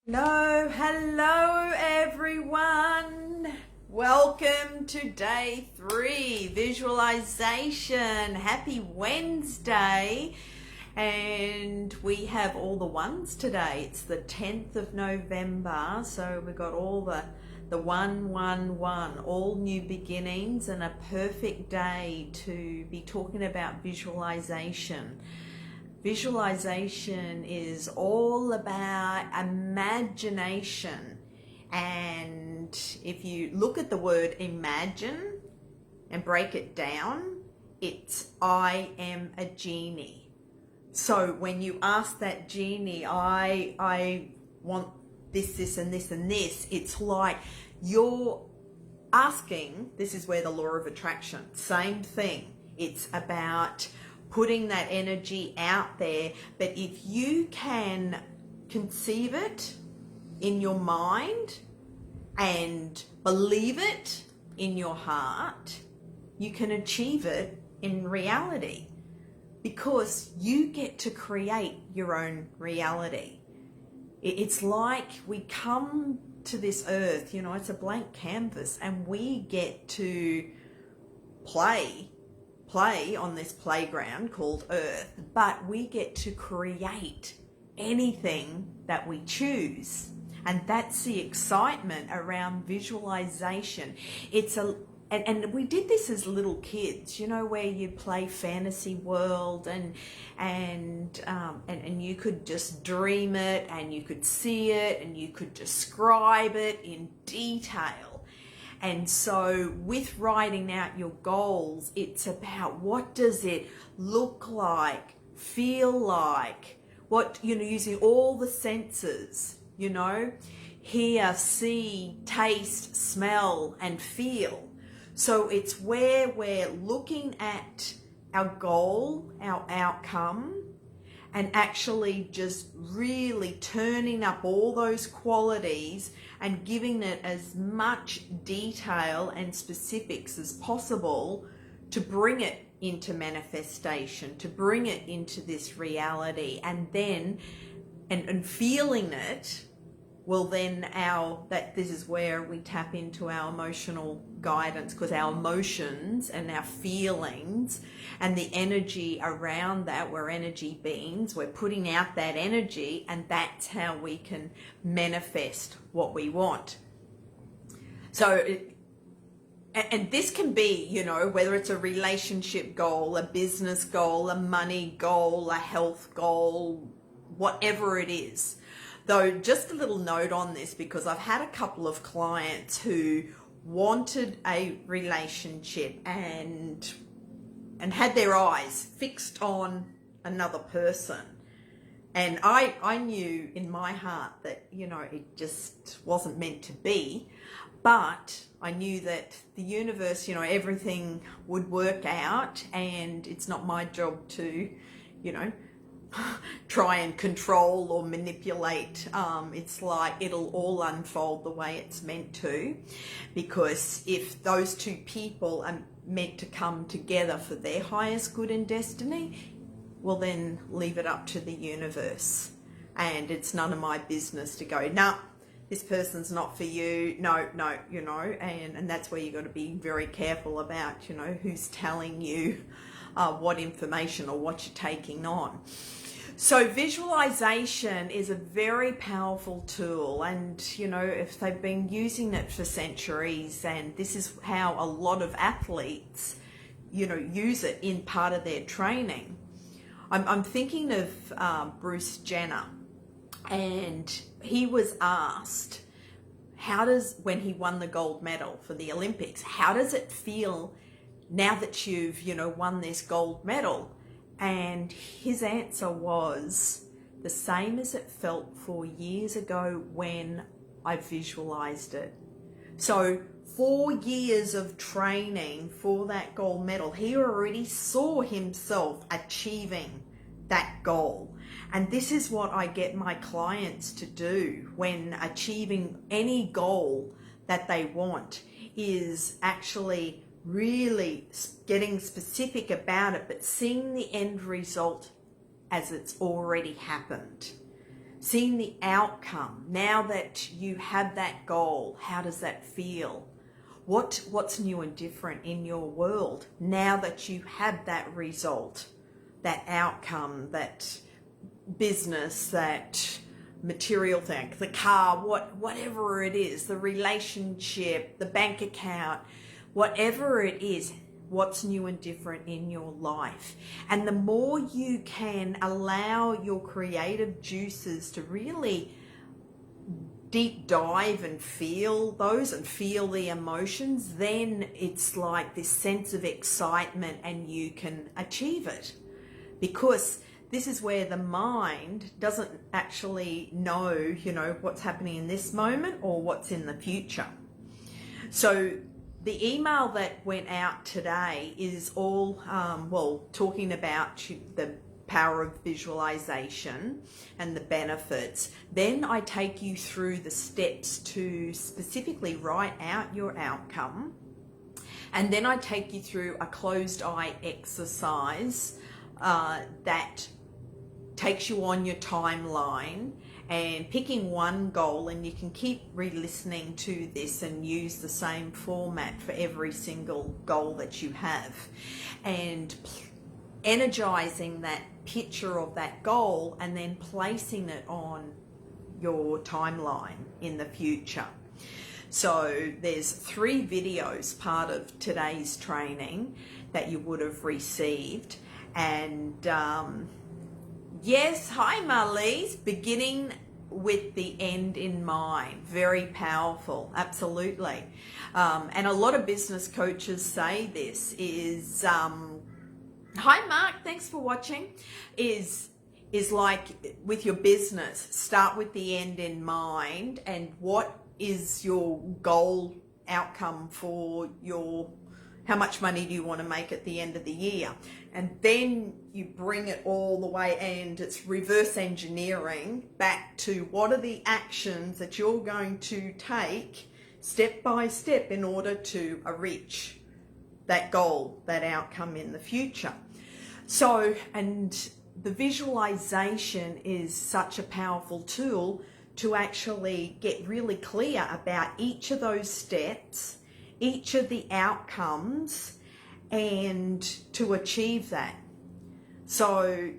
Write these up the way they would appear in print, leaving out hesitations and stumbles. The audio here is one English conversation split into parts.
Hello everyone. Welcome to day 3, visualization. Happy Wednesday. And we have all the ones today. It's the 10th of November. So we've got all the 111, all new beginnings, and a perfect day to be talking about visualization. Visualization is all about imagination, and if you look at the word imagine and break it down, it's I am a genie. So when you ask that genie, I want this and this and this, it's like you're asking. This is where the law of attraction, same thing. It's about putting that energy out there. But if you can conceive it in your mind and believe it in your heart, you can achieve it in reality, because you get to create your own reality. It's like we come to this earth, it's a blank canvas, and we get to play on this playground called Earth, but we get to create anything that we choose. And that's the excitement around visualization. And we did this as little kids, where you play fantasy world and you could just dream it, and you could see it, and you could describe it in detail. And so with writing out your goals, it's about what does it look like, feel like, using all the senses, hear, see, taste, smell, and feel. So it's where we're looking at our goal, our outcome, and actually just really turning up all those qualities and giving it as much detail and specifics as possible to bring it into manifestation, to bring it into this reality. And then, and feeling it will then this is where we tap into our emotional guidance, because our emotions and our feelings and the energy around that, we're energy beings, we're putting out that energy, and that's how we can manifest what we want. So and this can be, whether it's a relationship goal, a business goal, a money goal, a health goal, whatever it is. Though, just a little note on this, because I've had a couple of clients who wanted a relationship and had their eyes fixed on another person. And I knew in my heart that, it just wasn't meant to be. But I knew that the universe, everything would work out, and it's not my job to, try and control or manipulate. It's like it'll all unfold the way it's meant to, because if those two people are meant to come together for their highest good and destiny, well, then leave it up to the universe. And it's none of my business to go, nah, this person's not for you, no, and that's where you got to be very careful about, who's telling you what information or what you're taking on. So visualization is a very powerful tool, and if they've been using it for centuries, and this is how a lot of athletes use it in part of their training. I'm thinking of Bruce Jenner, and he was asked, when he won the gold medal for the Olympics, how does it feel now that you've won this gold medal? And his answer was the same as it felt 4 years ago when I visualized it. So 4 years of training for that gold medal, he already saw himself achieving that goal. And this is what I get my clients to do when achieving any goal that they want, is actually really getting specific about it, but seeing the end result as it's already happened. seeing the outcome. Now that you have that goal, how does that feel? What's new and different in your world now that you have that result, that outcome, that business, that material thing, the car, whatever it is, the relationship, the bank account, whatever it is, what's new and different in your life. And the more you can allow your creative juices to really deep dive and feel those and feel the emotions, then it's like this sense of excitement and you can achieve it. Because this is where the mind doesn't actually know, what's happening in this moment or what's in the future. So the email that went out today is all, talking about the power of visualization and the benefits. Then I take you through the steps to specifically write out your outcome. And then I take you through a closed eye exercise that takes you on your timeline and picking one goal, and you can keep re-listening to this and use the same format for every single goal that you have, and energizing that picture of that goal and then placing it on your timeline in the future. So there's 3 videos part of today's training that you would have received. And yes, hi Marlies, beginning with the end in mind. Very powerful, absolutely. And a lot of business coaches say this is, hi Mark, thanks for watching, is like with your business, start with the end in mind and what is your goal outcome for how much money do you want to make at the end of the year? And then you bring it all the way, and it's reverse engineering back to what are the actions that you're going to take step by step in order to reach that goal, that outcome in the future. So, and the visualization is such a powerful tool to actually get really clear about each of those steps, each of the outcomes, and to achieve that. So,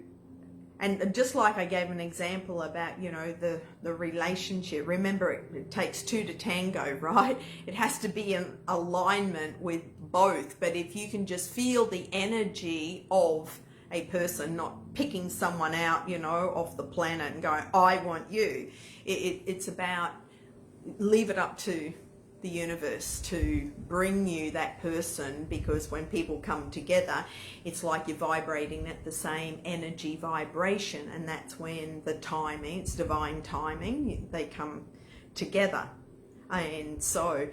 and just like I gave an example about, the relationship, remember it takes 2 to tango, right? It has to be in alignment with both. But if you can just feel the energy of a person, not picking someone out, off the planet and going, I want you. It's about, leave it up to the universe to bring you that person, because when people come together, it's like you're vibrating at the same energy vibration, and that's when the timing, it's divine timing, they come together. And so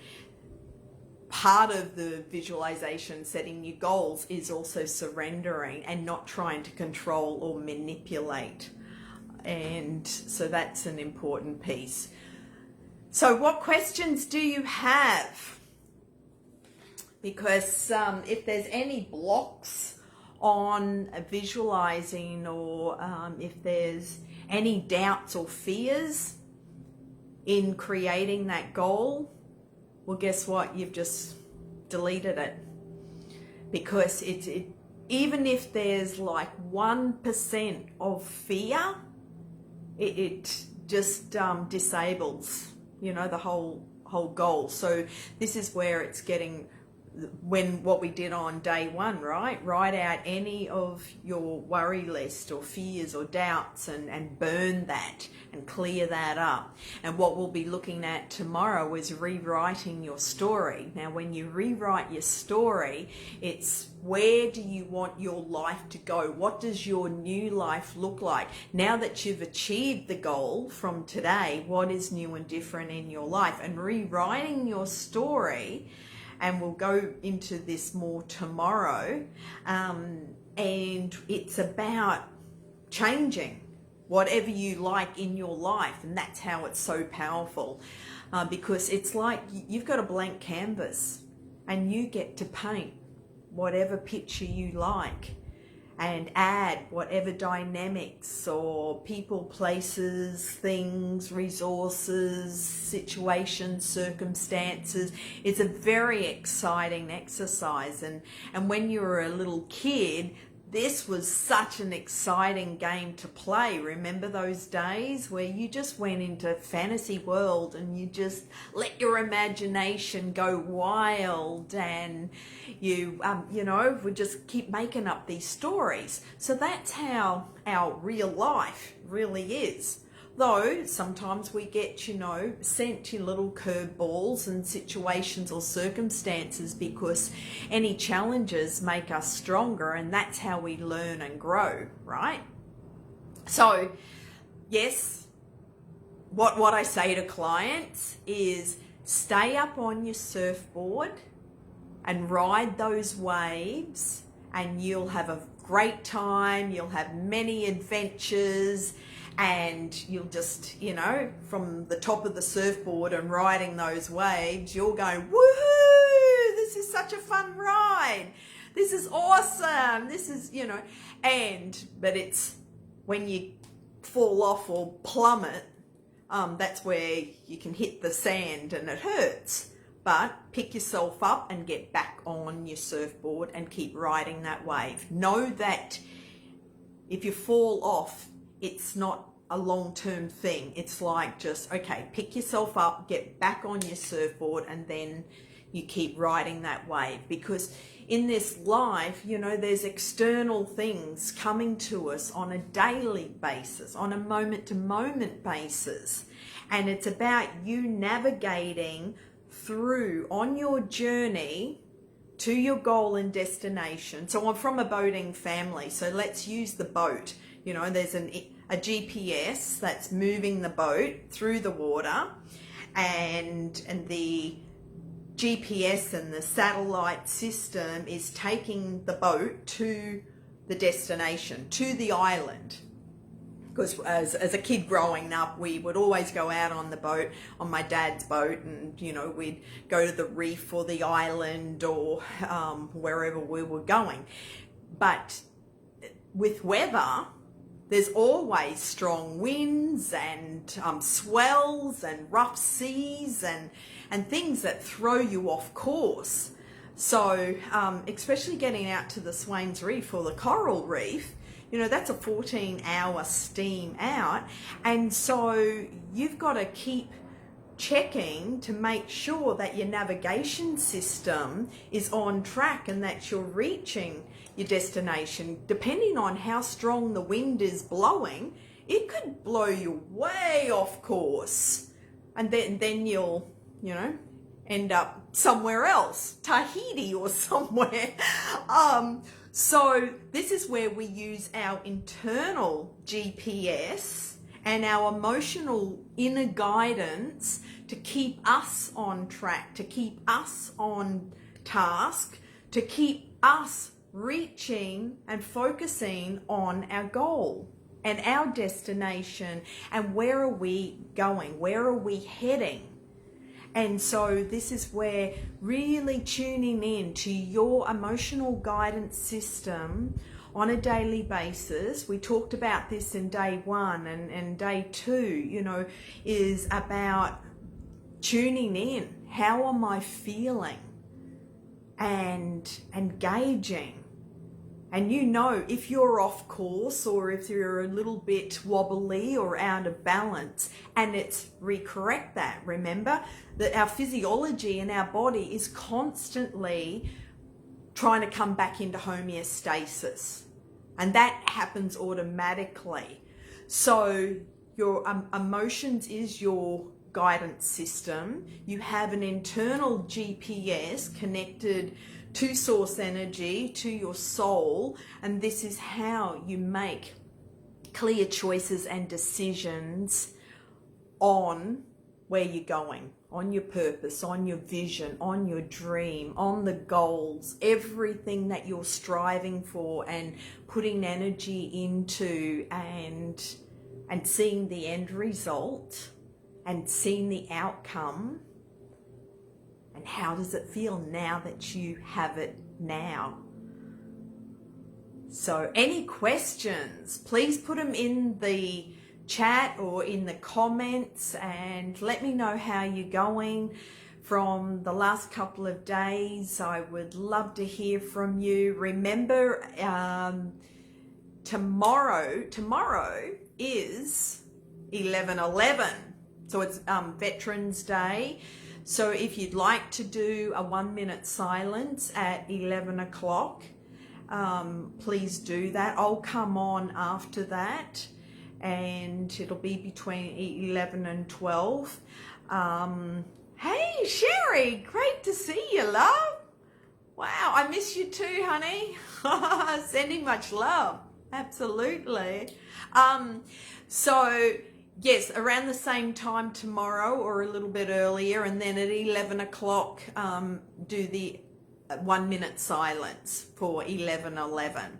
part of the visualization, setting your goals, is also surrendering and not trying to control or manipulate. And so that's an important piece. So what questions do you have? Because if there's any blocks on visualizing, or if there's any doubts or fears in creating that goal, well, guess what? You've just deleted it. Because even if there's like 1% of fear, it just disables, the whole goal. So this is where it's getting, what we did on day 1, right? Write out any of your worry list or fears or doubts and burn that and clear that up. And what we'll be looking at tomorrow is rewriting your story. Now, when you rewrite your story, it's where do you want your life to go? What does your new life look like? Now that you've achieved the goal from today, what is new and different in your life? And rewriting your story, and we'll go into this more tomorrow, and it's about changing whatever you like in your life. And that's how it's so powerful, because it's like you've got a blank canvas and you get to paint whatever picture you like. and add whatever dynamics or people, places, things, resources, situations, circumstances. It's a very exciting exercise. And when you were a little kid, this was such an exciting game to play. Remember those days where you just went into fantasy world and you just let your imagination go wild, and you would just keep making up these stories. So that's how our real life really is. Though sometimes we get, sent little curveballs and situations or circumstances, because any challenges make us stronger, and that's how we learn and grow, right? So, yes, what I say to clients is stay up on your surfboard and ride those waves, and you'll have a great time, you'll have many adventures, and you'll just, from the top of the surfboard and riding those waves, you're going, woohoo, this is such a fun ride. This is awesome. This is, but it's when you fall off or plummet, that's where you can hit the sand and it hurts. But pick yourself up and get back on your surfboard and keep riding that wave. Know that if you fall off, it's not a long-term thing. It's like just, okay, pick yourself up, get back on your surfboard, and then you keep riding that wave. Because in this life, there's external things coming to us on a daily basis, on a moment-to-moment basis. And it's about you navigating through on your journey to your goal and destination. So I'm from a boating family, so let's use the boat. There's a GPS that's moving the boat through the water, and the GPS and the satellite system is taking the boat to the destination, to the island. Because as a kid growing up, we would always go out on the boat, on my dad's boat, and we'd go to the reef or the island or wherever we were going. But with weather, there's always strong winds and swells and rough seas and things that throw you off course. So especially getting out to the Swains Reef or the Coral Reef, that's a 14-hour steam out. And so you've got to keep checking to make sure that your navigation system is on track and that you're reaching your destination. Depending on how strong the wind is blowing, it could blow you way off course. And then you'll, end up somewhere else, Tahiti or somewhere. So this is where we use our internal GPS and our emotional inner guidance to keep us on track, to keep us on task, to keep us reaching and focusing on our goal and our destination, and where are we going, where are we heading. And so this is where really tuning in to your emotional guidance system on a daily basis. We talked about this in day 1 and day 2, is about tuning in. How am I feeling? And engaging. And if you're off course or if you're a little bit wobbly or out of balance, and it's recorrect that. Remember that our physiology and our body is constantly trying to come back into homeostasis, and that happens automatically. So your emotions is your guidance system. You have an internal GPS connected to source energy, to your soul, and this is how you make clear choices and decisions on where you're going, on your purpose, on your vision, on your dream, on the goals, everything that you're striving for and putting energy into, and seeing the end result and seeing the outcome. And how does it feel now that you have it now? So any questions, please put them in the chat or in the comments and let me know how you're going from the last couple of days. I would love to hear from you. Remember, tomorrow is 11/11, so it's Veterans Day. So if you'd like to do a 1-minute silence at 11 o'clock, please do that. I'll come on after that, and it'll be between 11 and 12. Hey Sherry, great to see you, love. Wow, I miss you too, honey. Sending much love. Absolutely. So yes, around the same time tomorrow or a little bit earlier, and then at 11 o'clock do the 1-minute silence for 11/11.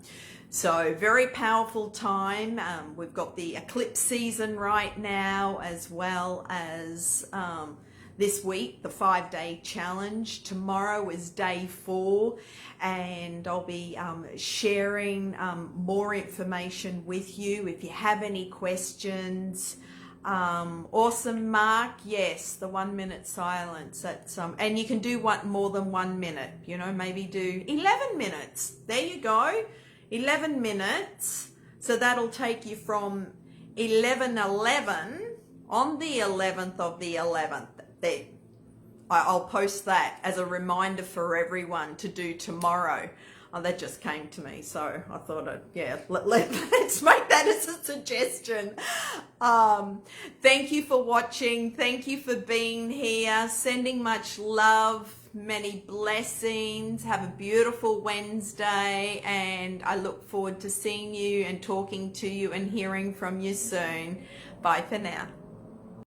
So very powerful time. We've got the eclipse season right now, as well as this week, the 5-day challenge. Tomorrow is day 4, and I'll be sharing more information with you. If you have any questions, awesome, Mark. Yes, the 1-minute silence. That's and you can do more than 1 minute. You know, maybe do 11 minutes. There you go, 11 minutes. So that'll take you from 11/11 on the 11th of the 11th. There, I'll post that as a reminder for everyone to do tomorrow. Oh, that just came to me, so I thought, let's make that as a suggestion. Thank you for watching. Thank you for being here. Sending much love, many blessings. Have a beautiful Wednesday, and I look forward to seeing you and talking to you and hearing from you soon. Bye for now.